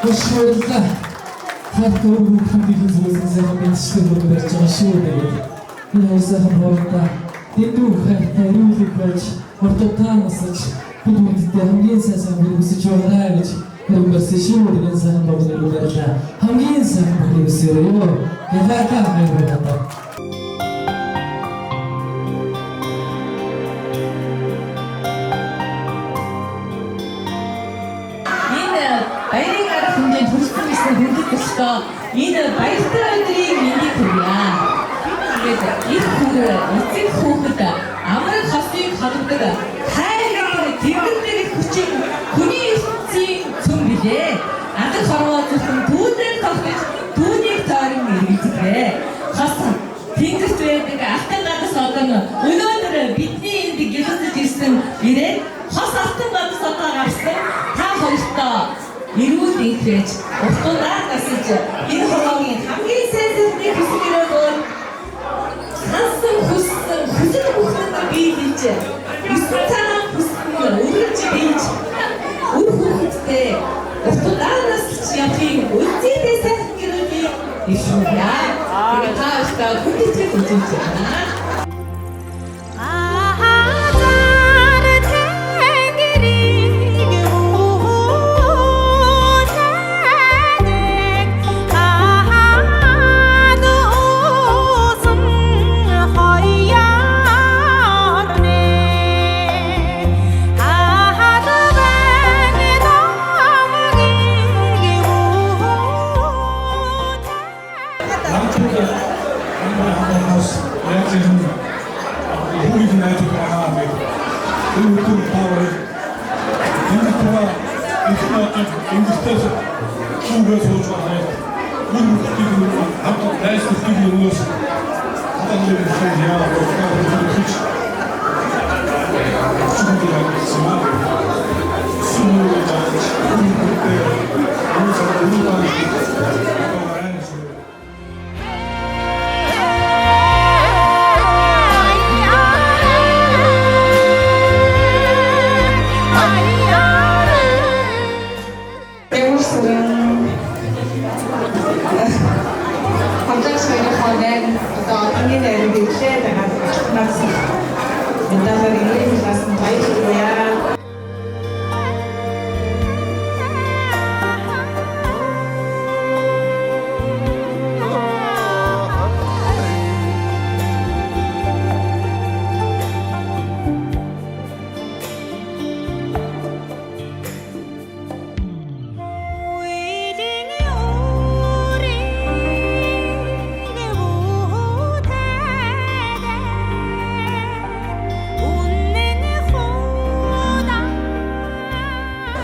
Ушруулаа. Хатуу хамтын зүйлсээ мэдсэн бүгд ч шүү дээ. Энэ сайхан боолта. Дэдүү хайртай юулик байж ортотанасч бүгдээ хамгийн сайхан бүсэж байгаа гэж хөрмөс шүү дээ сайхан боолта. Хамгийн сайхан бүсээрөө. Яагаад хайртай. Баярын арга хэмжээнд хүрсэн гэсэн хүндэт өстөө энэ баяртай өдрийн мэндийг хүргье. Тэгээд их хүүхэд, эцэг хүүхэд амраг хосыг халуудаг хайртай тэрэгтэй хүчин хүний ертөнцийн цөм билээ. Анх хорвоо зүхэн түүнээр тогтож түүнийг тойрон эргэлзэхээ. Хос тэнгэрт байдаг алтан гадас одоо өнөөдөр бидний энд гэлэлцэж ирсэн ирээ хос алтан гадас одоо гарсан та хоёртоо эрүүл инхэж уртудаа насаж энэ хороогийн хамгийн сайн зүйлийг хүсгэрээ бол хасан хүсэл бүхэнд бий хийж эсвэл цаана хүсэл өргөж бийж үр хүүхэдтэй уртудаа насаж явахын үлдээтэй сайхан гэрүүлээ ишүүя. Тэгээд та өөртөө хүндэтгэж үзүүлж байна.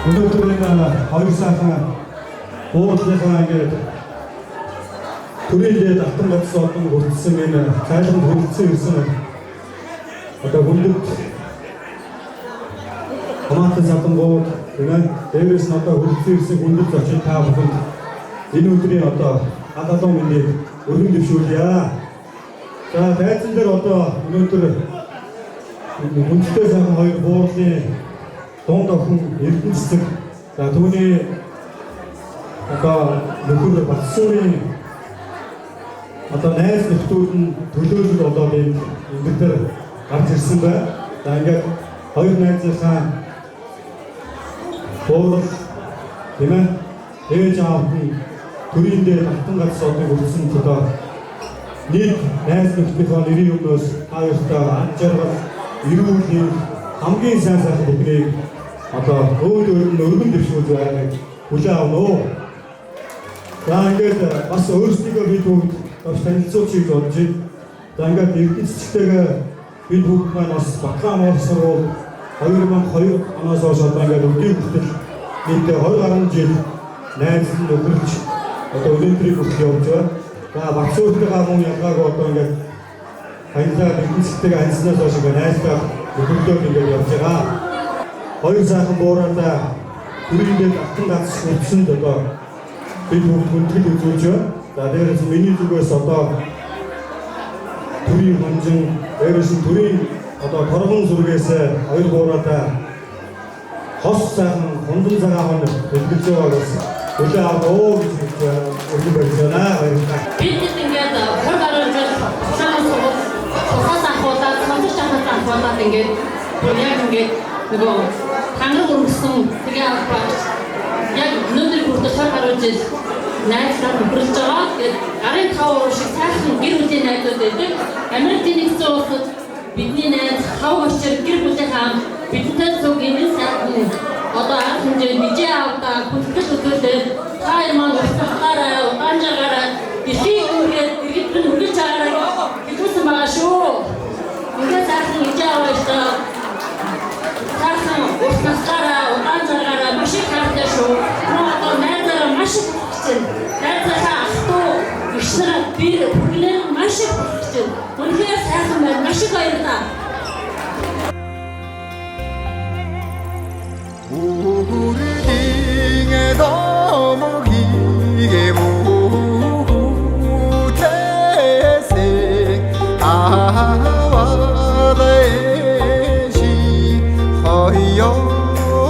Өнөөдөр хоёр сайхан уурлынхаа ингээд төрөлд алтан гадас одон хүртсэн энэ цайлганд хүртсэн ирсэн одоо хүндэт хамаатан садангууд дээрээс нь одоо хүртсэн ирсэн хүндэт зочин та бүхэнд энэ өдрийн одоо хадгалуун мэндийг өргөн дэвшүүлье. За тайзан дээр одоо өнөөдөр хүндтэй сайхан хоёр буурлын дунд охин эрдэнэ цэцэг за түүний одоо нөхөр Батсуурын одоо найз нөхдүүд нь төлөөлөл болоод энэ дээр гарч ирсэн байна. За ингээд хоёр найзынхаа боорол тийм ээ ээж аав нь төрийн дээр алтан гадас одыг өргөсөн одоо нийт найз нөхдийнхөө нэрийн өмнөөс хоёртаа ан жаргал эрүүл хамгийн сайн сайхан бүхнийг одоо өөр өргөн дэвшүүлж байгааг хүлээн авна уу. За ингээд бас өөрсдийгөө бид бүгд бас танилцуулж бодож байна. За ингээд эрдэнэ цэцэгтэйгээ бид бүгд маань бас Батлан морь сургууль 2002 оноос хойш одоо ингээд өдөрт хүртэл нийт 20 гаруй жил найз нөхөрлж одоо өнөөдрийг хүртэл явж байна. За Батсууртайгаа мөн ялгаагүй одоо ингээд танилцаад эрдэнэ цэцэгтэйгээ танилцсанаас хойш ингээд найзтай нөхөрлөд ингээд явж байгаа. Хоёр сайхан бууралаа түрийдээ алтан гадас хүртсэнд одоо бид бүгд хүндэтгэл үзүүлж байна. За дээрээс миний зүгээс одоо төрийн хонжин дээрээс нь төрийн одоо торгон зүргээс хоёр бууралаа хос сайхан хундан цагаан хонд бэлгэлж байгаагаас Өглөө аваа гэж өргөжлөө баярлалаа. Бид ингээд хөр гараад цаана суугаад цаас ахуулаад цааш чахаад ахуулаад ингээд яг ингээд нөгөө хангал өргөсөн тэгээ аваад яг өнөөдөр хүртэл хөр гараад найзлаа хөрж байгаа. Тэгээд арын тав шиг сайхан гэр бүлийн найзууд байдаг. Америкийн нэгдсэн улсад бидний найз хав очир гэр бүлийн хаан бидэнтэй зүг энэ сайхан одоо арга хэмжээнд бижээ авдаа хүндэтгэл үзүүлээд та маань устгахаараа удаанжаагаараа дэлхийг үргээд иргэдэн үргэлж байгаараа хэлсэн байгаа шүү. Ингээд сайхан бижээ авааштай сайхан устгахаараа удаанжаагаараа маш их хайртай шүү. Одоо найзаараа маш их хүсэж найзаараа ахтуу гişнэр би бүглэр маш их хүсэж үнэхээр сайхан байна. Маш их баярлалаа. 우리에도 먹이게 무태생 아와대시 허여름이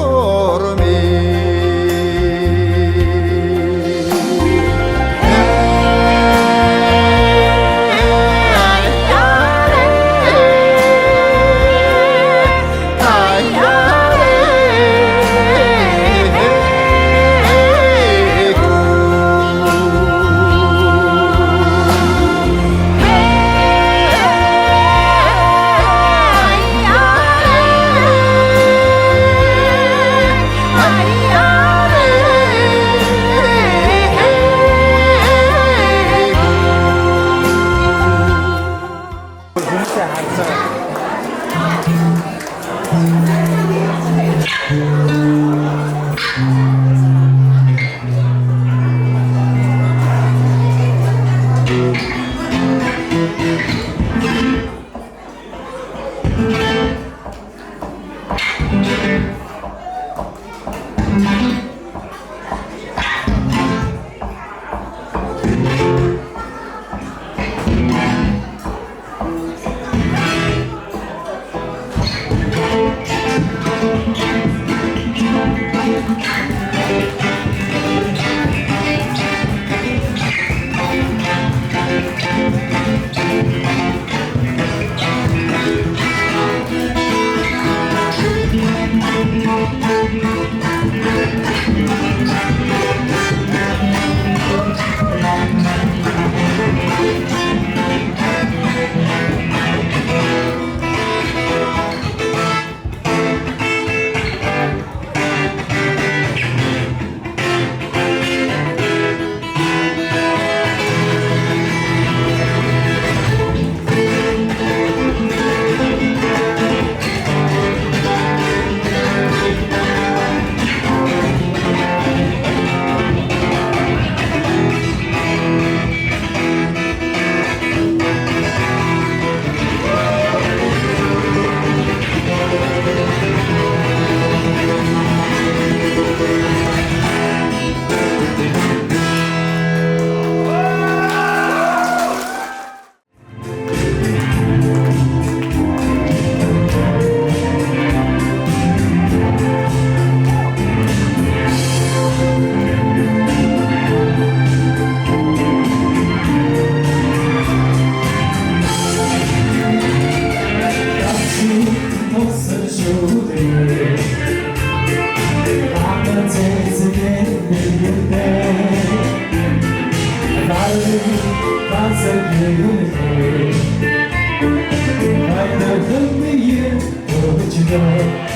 I'm